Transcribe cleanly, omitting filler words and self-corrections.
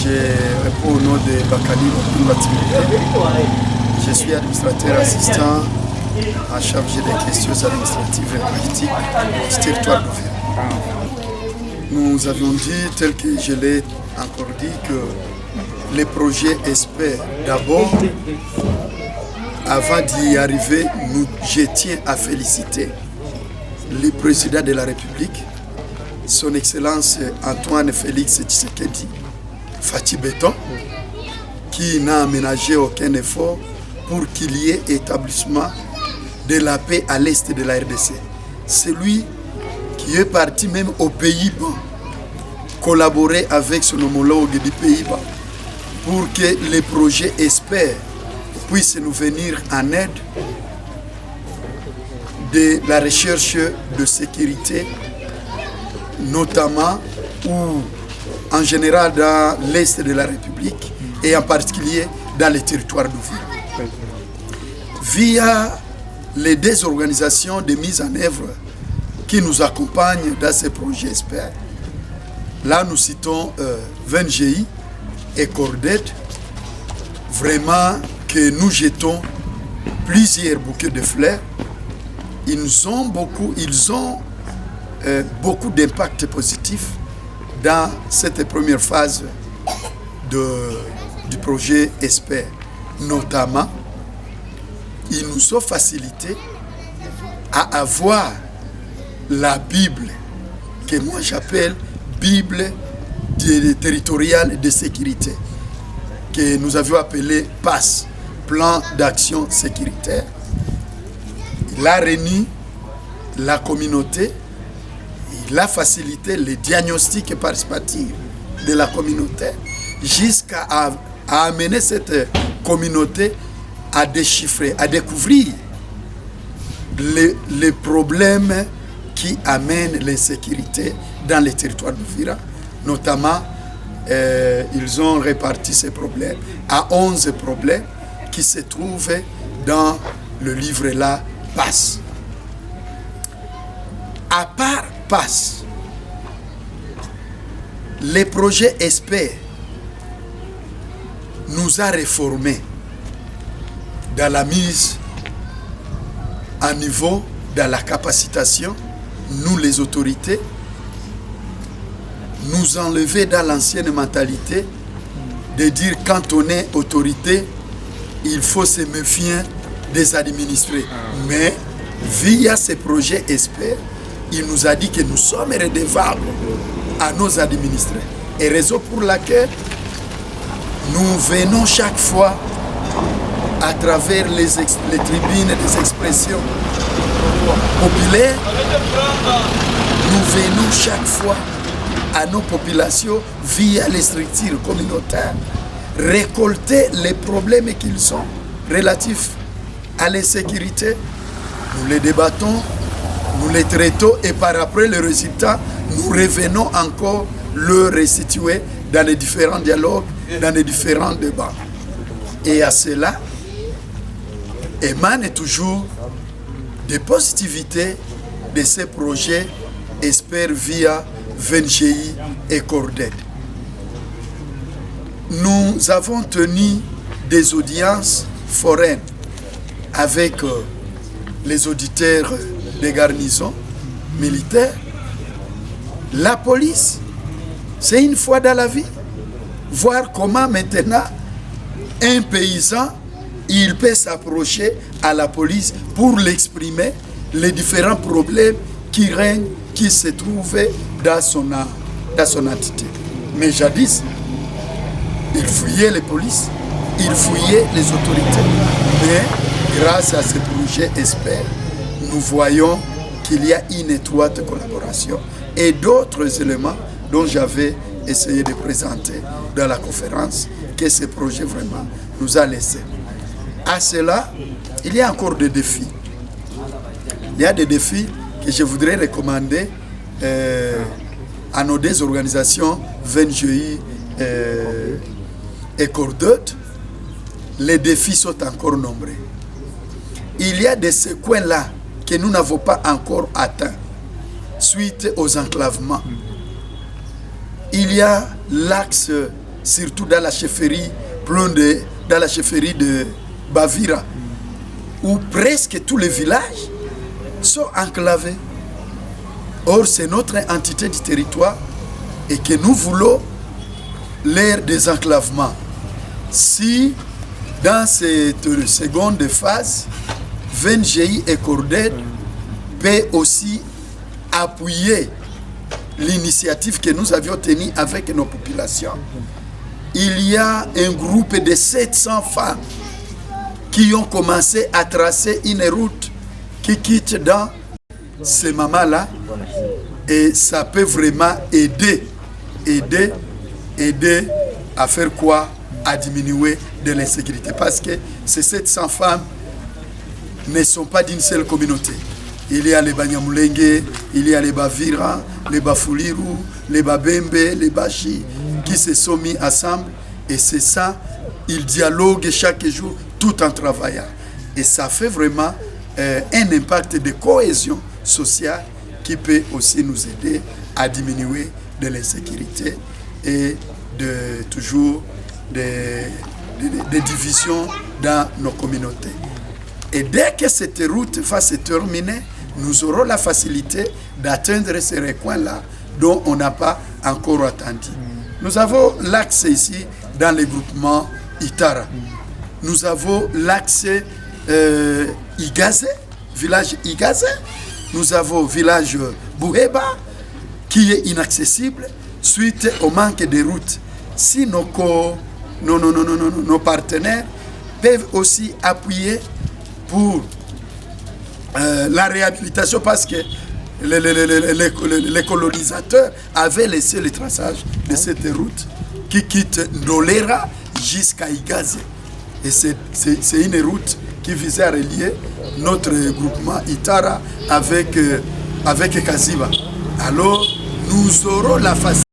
Je réponds au nom de Bakali Batimité. Je suis administrateur assistant en charge des questions administratives et politiques du territoire d'Uvira. Nous avions dit, tel que je l'ai encore dit, que les projets espèrent d'abord, avant d'y arriver, je tiens à féliciter le président de la République, son Excellence Antoine Félix Tshisekedi Fati Béton, qui n'a aménagé aucun effort pour qu'il y ait établissement de la paix à l'est de la RDC. C'est lui qui est parti même aux Pays-Bas, collaborer avec son homologue des Pays-Bas pour que les projets espèrent puissent nous venir en aide de la recherche de sécurité, notamment ou en général dans l'est de la République et en particulier dans les territoires d'Uvira. Via les deux organisations de mise en œuvre qui nous accompagnent dans ces projets espèrent. Là, nous citons VNGI et Cordet, vraiment que nous jetons plusieurs bouquets de fleurs. Ils ont beaucoup d'impact positif dans cette première phase du projet Espère. Notamment, ils nous ont facilité à avoir la Bible, que moi j'appelle Bible territoriale de sécurité, que nous avions appelé PASS, Plan d'action sécuritaire. Il a réuni la communauté, il a facilité le diagnostic participatif de la communauté jusqu'à amener cette communauté à déchiffrer, à découvrir les problèmes qui amènent l'insécurité dans les territoires d'Uvira. Notamment, ils ont réparti ces problèmes à 11 problèmes qui se trouvent dans le livre-là PASS. À part PASS, les projets Espère nous a réformés dans la mise à niveau, dans la capacitation, nous les autorités, nous enlever dans l'ancienne mentalité de dire quand on est autorité, il faut se méfier des administrés. Mais via ces projets Espère, il nous a dit que nous sommes redevables à nos administrés. Et raison pour laquelle nous venons chaque fois à travers les tribunes des expressions populaires, nous venons chaque fois à nos populations via les structures communautaires récolter les problèmes qu'ils ont relatifs à l'insécurité. Nous les débattons, nous les traitons et par après le résultat, nous revenons encore le restituer dans les différents dialogues, dans les différents débats. Et à cela émanent toujours des positivités de ces projets Espère via VNGI et Cordet. Nous avons tenu des audiences foraines avec les auditeurs des garnisons militaires. La police, c'est une fois dans la vie, voir comment maintenant un paysan, il peut s'approcher à la police pour l'exprimer les différents problèmes qui règnent, qui se trouvent dans son entité. Mais jadis, il fouillait les polices, il fouillait les autorités. Mais grâce à ce projet Espère, nous voyons qu'il y a une étroite collaboration et d'autres éléments dont j'avais essayé de présenter dans la conférence que ce projet vraiment nous a laissé. À cela, il y a encore des défis. Il y a des défis que je voudrais recommander à nos deux organisations, VNGI et Cordet. Les défis sont encore nombreux. Il y a de ces coins-là que nous n'avons pas encore atteints suite aux enclavements. Il y a l'axe surtout dans la chefferie, dans la chefferie de Bavira, où presque tous les villages sont enclavés. Or, c'est notre entité du territoire et que nous voulons l'ère des enclavements. Si, dans cette seconde phase, VNGI et Corded peut aussi appuyer l'initiative que nous avions tenue avec nos populations. Il y a un groupe de 700 femmes qui ont commencé à tracer une route qui quitte dans ces mamans-là, et ça peut vraiment aider à faire quoi? À diminuer de l'insécurité, parce que ces 700 femmes ne sont pas d'une seule communauté. Il y a les Banyamulenge, il y a les Bavira, les Bafuliru, les Babembe, les Bashi, qui se sont mis ensemble, et c'est ça, ils dialoguent chaque jour tout en travaillant. Et ça fait vraiment un impact de cohésion sociale qui peut aussi nous aider à diminuer de l'insécurité et de toujours des divisions dans nos communautés. Et dès que cette route va se terminer, nous aurons la facilité d'atteindre ces recoins-là dont on n'a pas encore attendu. Nous avons l'axe ici dans le groupement Itara. Nous avons l'axe Igazé, village Igazé. Nous avons le village Bouheba qui est inaccessible suite au manque de routes. Si nos partenaires peuvent aussi appuyer pour la réhabilitation, parce que les colonisateurs avaient laissé le traçage de cette route qui quitte Ndolera jusqu'à Igazé. Et c'est une route qui visait à relier notre groupement Itara avec Kaziba. Alors, nous aurons la facilité